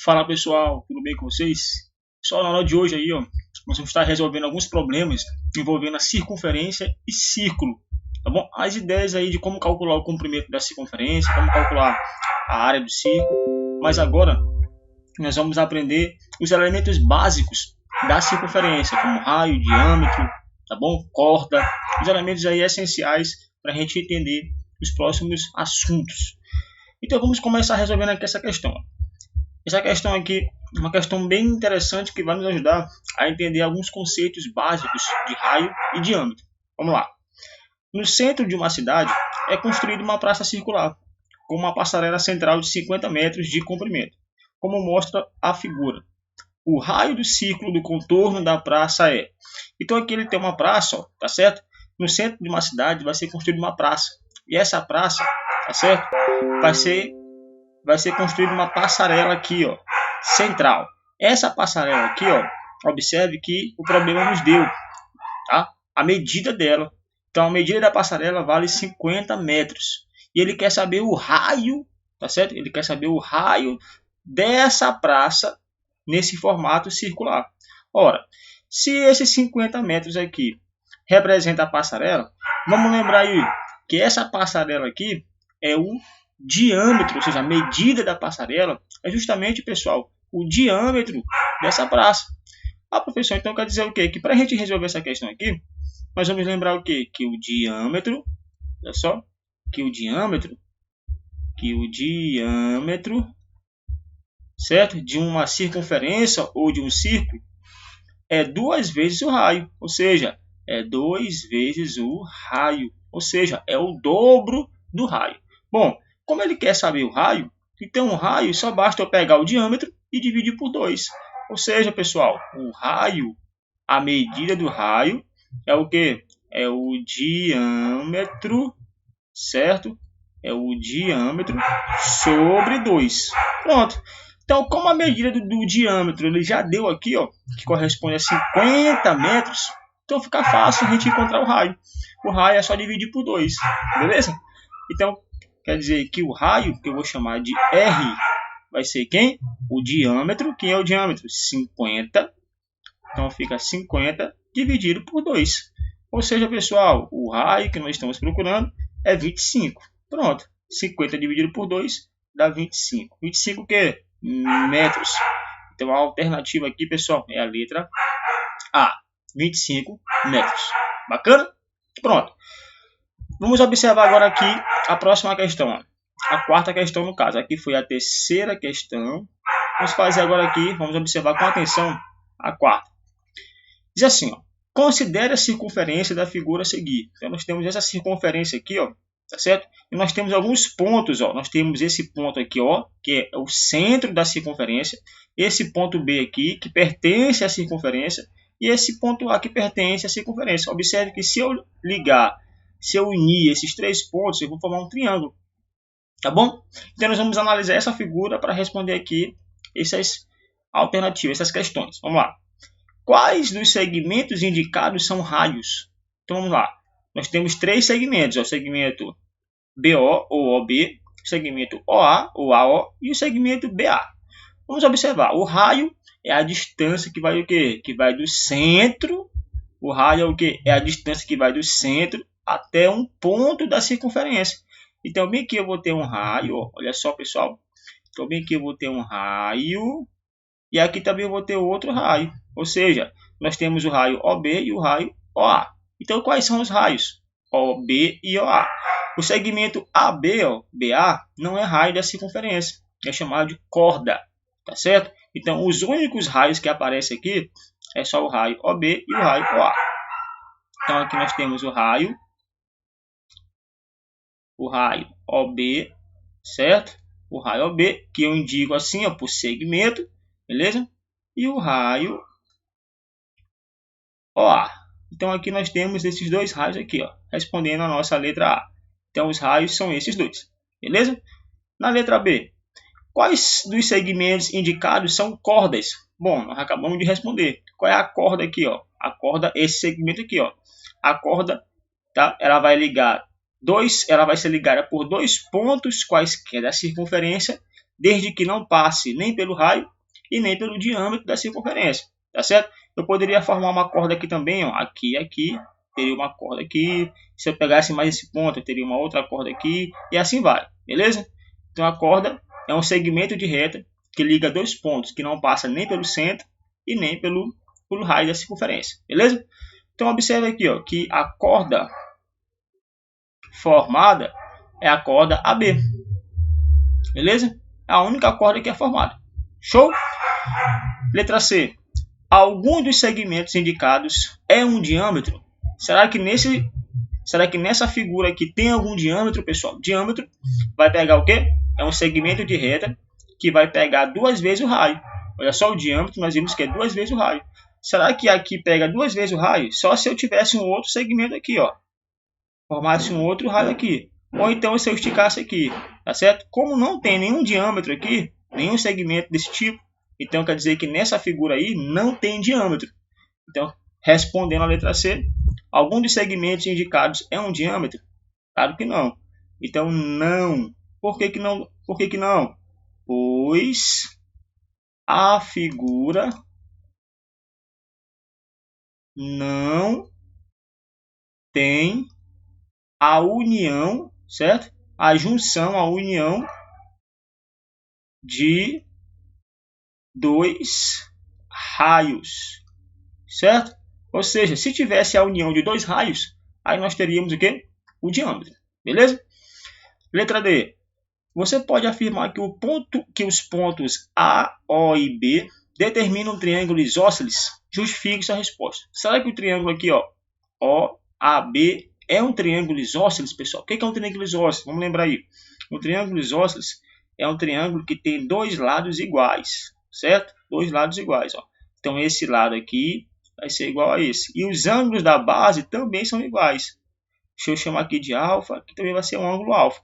Fala pessoal, tudo bem com vocês? Só na aula de hoje aí, ó, nós vamos estar resolvendo alguns problemas envolvendo a circunferência e círculo, tá bom? As ideias aí de como calcular o comprimento da circunferência, como calcular a área do círculo, mas agora nós vamos aprender os elementos básicos da circunferência, como raio, diâmetro, tá bom? Corda, os elementos aí essenciais para a gente entender os próximos assuntos. Então vamos começar resolvendo aqui essa questão. Essa questão aqui é uma questão bem interessante que vai nos ajudar a entender alguns conceitos básicos de raio e diâmetro. Vamos lá. No centro de uma cidade é construída uma praça circular, com uma passarela central de 50 metros de comprimento, como mostra a figura. O raio do círculo do contorno da praça é... Então aqui ele tem uma praça, ó, tá certo? No centro de uma cidade vai ser construída uma praça. E essa praça, tá certo? Vai ser construída uma passarela aqui, ó, central. Essa passarela aqui, ó, observe que o problema nos deu, tá? A medida dela. Então, a medida da passarela vale 50 metros. E ele quer saber o raio, tá certo? Ele quer saber o raio dessa praça nesse formato circular. Ora, se esses 50 metros aqui representa a passarela, vamos lembrar aí que essa passarela aqui é o diâmetro, ou seja, a medida da passarela é justamente, pessoal, o diâmetro dessa praça. Ah, professor, então quer dizer o quê? Que para a gente resolver essa questão aqui, nós vamos lembrar o quê? Que o diâmetro, olha só, que o diâmetro, certo? De uma circunferência ou de um círculo é 2 vezes o raio, ou seja, é 2 vezes o raio, ou seja, é o dobro do raio. Bom, como ele quer saber o raio, então o raio só basta eu pegar o diâmetro e dividir por 2. Ou seja, pessoal, o raio, a medida do raio é o que? É o diâmetro, certo? É o diâmetro sobre 2. Pronto. Então, como a medida do diâmetro ele já deu aqui, ó, que corresponde a 50 metros, então fica fácil a gente encontrar o raio. O raio é só dividir por 2, beleza? Então, quer dizer que o raio, que eu vou chamar de R, vai ser quem? O diâmetro. Quem é o diâmetro? 50. Então, fica 50 dividido por 2. Ou seja, pessoal, o raio que nós estamos procurando é 25. Pronto. 50 dividido por 2 dá 25. 25 o quê? Metros. Então, a alternativa aqui, pessoal, é a letra A. 25 metros. Bacana? Pronto. Vamos observar agora aqui a próxima questão. A quarta questão, no caso. Aqui foi a terceira questão. Vamos fazer agora aqui, vamos observar com atenção a quarta. Diz assim, ó, considere a circunferência da figura a seguir. Então, nós temos essa circunferência aqui, ó, tá certo? E nós temos alguns pontos, ó. Nós temos esse ponto aqui, ó, que é o centro da circunferência. Esse ponto B aqui, que pertence à circunferência. E esse ponto A, que pertence à circunferência. Observe que se eu unir esses 3 pontos, eu vou formar um triângulo. Tá bom? Então, nós vamos analisar essa figura para responder aqui essas alternativas, essas questões. Vamos lá. Quais dos segmentos indicados são raios? Então, vamos lá. Nós temos 3 segmentos. O segmento BO ou OB, o segmento OA ou AO e o segmento BA. Vamos observar. O raio é a distância que vai o quê? Que vai do centro. O raio é o quê? É a distância que vai do centro até um ponto da circunferência. Então, bem aqui eu vou ter um raio, ó, olha só, pessoal. Então, bem aqui eu vou ter um raio e aqui também eu vou ter outro raio. Ou seja, nós temos o raio OB e o raio OA. Então, quais são os raios? OB e OA. O segmento AB, ó, BA, não é raio da circunferência. É chamado de corda, tá certo? Então, os únicos raios que aparecem aqui é só o raio OB e o raio OA. Então, aqui nós temos o raio OB, certo? O raio OB, que eu indico assim, ó, por segmento, beleza? E o raio OA. Então, aqui nós temos esses 2 raios aqui, ó, respondendo a nossa letra A. Então, os raios são esses 2, beleza? Na letra B, quais dos segmentos indicados são cordas? Bom, nós acabamos de responder. Qual é a corda aqui, ó? A corda, esse segmento aqui, ó. A corda, tá? Ela vai ser ligada por 2 pontos quaisquer da circunferência desde que não passe nem pelo raio e nem pelo diâmetro da circunferência, tá certo? Eu poderia formar uma corda aqui também, ó, aqui, teria uma corda aqui. Se eu pegasse mais esse ponto, eu teria uma outra corda aqui, e assim vai, beleza? Então a corda é um segmento de reta que liga dois pontos que não passa nem pelo centro e nem pelo raio da circunferência, beleza? Então observe aqui, ó, que a corda formada é a corda AB, beleza? É a única corda que é formada. Show? Letra C. Algum dos segmentos indicados é um diâmetro? Será que nessa figura aqui tem algum diâmetro, pessoal? Diâmetro vai pegar o quê? É um segmento de reta que vai pegar duas vezes o raio. Olha só, o diâmetro nós vimos que é duas vezes o raio. Será que aqui pega duas vezes o raio? Só se eu tivesse um outro segmento aqui, ó. Formasse um outro raio aqui. Ou então se eu esticasse aqui, tá certo? Como não tem nenhum diâmetro aqui, nenhum segmento desse tipo, então quer dizer que nessa figura aí não tem diâmetro. Então, respondendo a letra C, algum dos segmentos indicados é um diâmetro? Claro que não. Então, não. Por que que não? Por que que não? Pois a figura não tem a união, certo? A junção, a união de dois raios, certo? Ou seja, se tivesse a união de dois raios, aí nós teríamos o quê? O diâmetro, beleza? Letra D. Você pode afirmar que os pontos A, O e B determinam um triângulo isósceles? Justifique sua resposta. Será que o triângulo aqui, ó, OAB, é um triângulo isósceles, pessoal? O que é um triângulo isósceles? Vamos lembrar aí. Um triângulo isósceles é um triângulo que tem dois lados iguais, certo? Dois lados iguais, ó. Então, esse lado aqui vai ser igual a esse. E os ângulos da base também são iguais. Deixa eu chamar aqui de alfa, que também vai ser um ângulo alfa.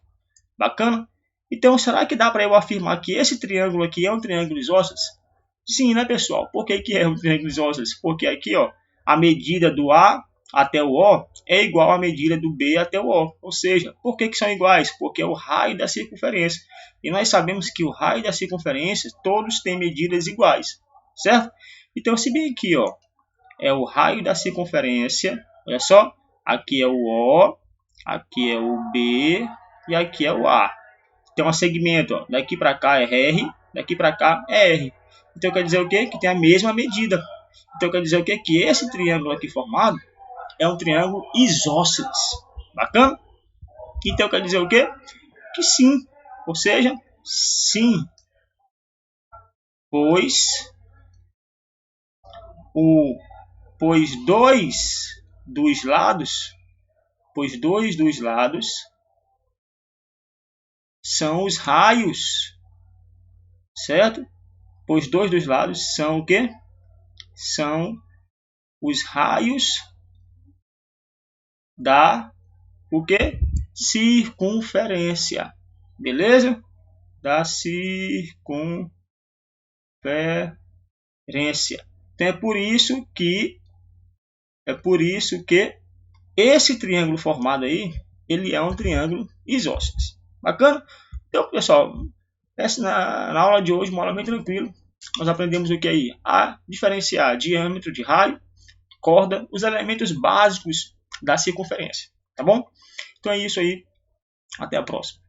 Bacana? Então, será que dá para eu afirmar que esse triângulo aqui é um triângulo isósceles? Sim, né, pessoal? Por que que é um triângulo isósceles? Porque aqui, ó, a medida do A até o O é igual à medida do B até o O. Ou seja, por que que são iguais? Porque é o raio da circunferência. E nós sabemos que o raio da circunferência, todos têm medidas iguais, certo? Então, se bem aqui, ó, é o raio da circunferência, olha só, aqui é o O, aqui é o B e aqui é o A. Tem um segmento, ó, daqui para cá é R, daqui para cá é R. Então quer dizer o quê? Que tem a mesma medida. Então quer dizer o quê? Que esse triângulo aqui formado é um triângulo isósceles. Bacana? Então quer dizer o quê? Que sim. Ou seja, sim. Pois dois dos lados são os raios, certo? Pois dois dos lados são o quê? São os raios da o quê? Circunferência. Beleza? Da circunferência. Então é por isso que esse triângulo formado aí, ele é um triângulo isósceles. Bacana? Então, pessoal, na aula de hoje, uma aula bem tranquila, nós aprendemos o que aí? A diferenciar diâmetro de raio, corda, os elementos básicos da circunferência. Tá bom? Então é isso aí. Até a próxima.